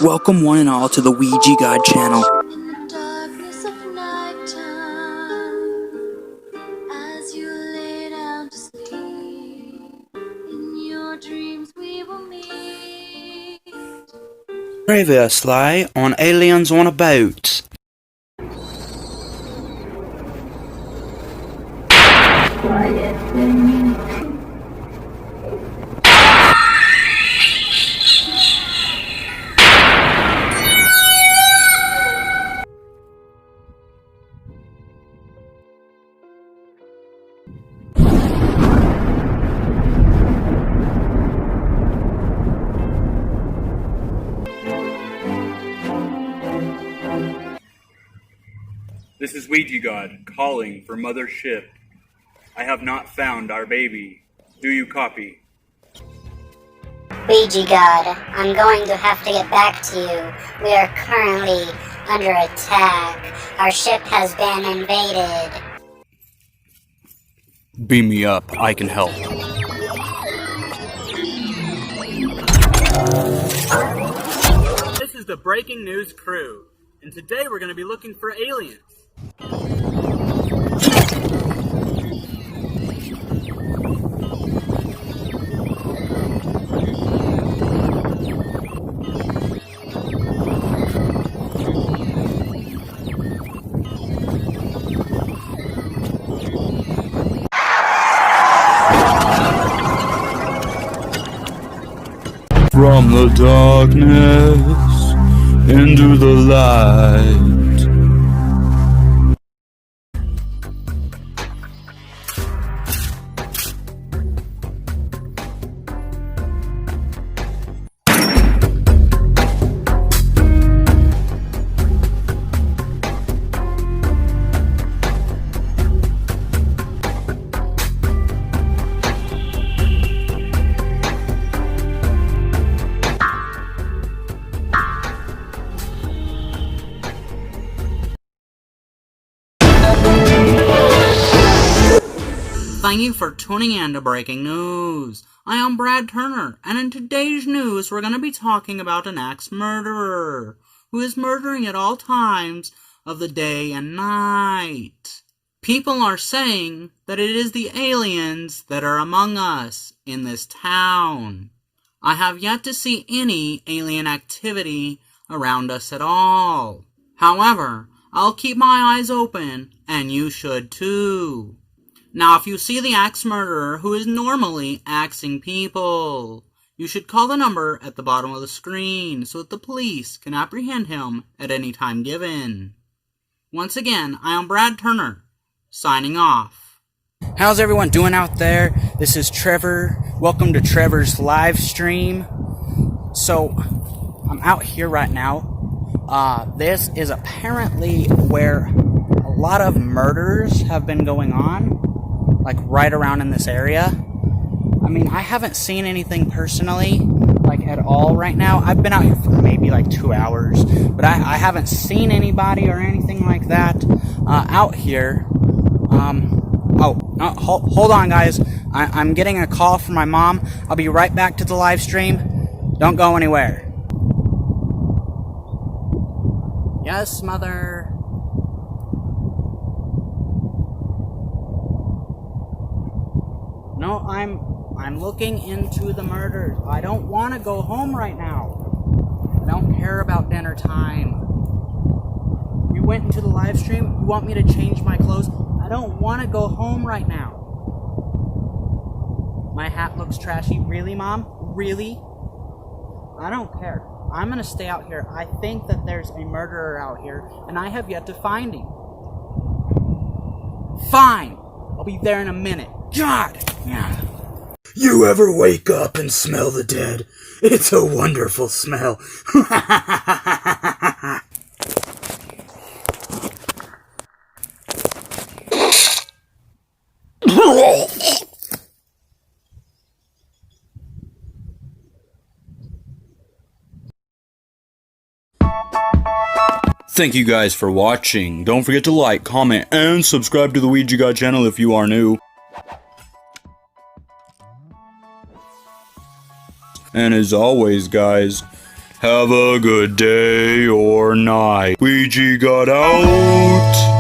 Welcome one and all to the Ouija God channel. In the darkness of nighttime, as you lay down to sleep, in your dreams we will meet. Previously on Aliens on a Boat. This is Ouija God calling for Mother Ship. I have not found our baby. Do you copy? Ouija God, I'm going to have to get back to you. We are currently under attack. Our ship has been invaded. Beam me up, I can help. This is the Breaking News crew, and today we're going to be looking for aliens. From the darkness into the light. Thank you for tuning in to Breaking News. I am Brad Turner, and in today's news we're going to be talking about an axe murderer who is murdering at all times of the day and night. People are saying that it is the aliens that are among us in this town. I have yet to see any alien activity around us at all. However, I'll keep my eyes open, and you should too. Now, if you see the axe murderer who is normally axing people, you should call the number at the bottom of the screen so that the police can apprehend him at any time given. Once again, I am Brad Turner, signing off. How's everyone doing out there? This is Trevor. Welcome to Trevor's live stream. So, I'm out here right now. This is apparently where a lot of murders have been going on. Like right around in this area. I mean, I haven't seen anything personally, like at all right now. I've been out here for maybe like 2 hours, but I haven't seen anybody or anything like that out here. Hold on, guys. I'm getting a call from my mom. I'll be right back to the live stream. Don't go anywhere. Yes, Mother. No, I'm looking into the murders. I don't want to go home right now. I don't care about dinner time. You went into the live stream. You want me to change my clothes? I don't want to go home right now. My hat looks trashy. Really, Mom? Really? I don't care. I'm going to stay out here. I think that there's a murderer out here, and I have yet to find him. Fine. I'll be there in a minute. God! Yeah. You ever wake up and smell the dead? It's a wonderful smell. Thank you guys for watching. Don't forget to like, comment, and subscribe to the Ouija God channel if you are new. And as always, guys, Have a good day or night. Ouija got out.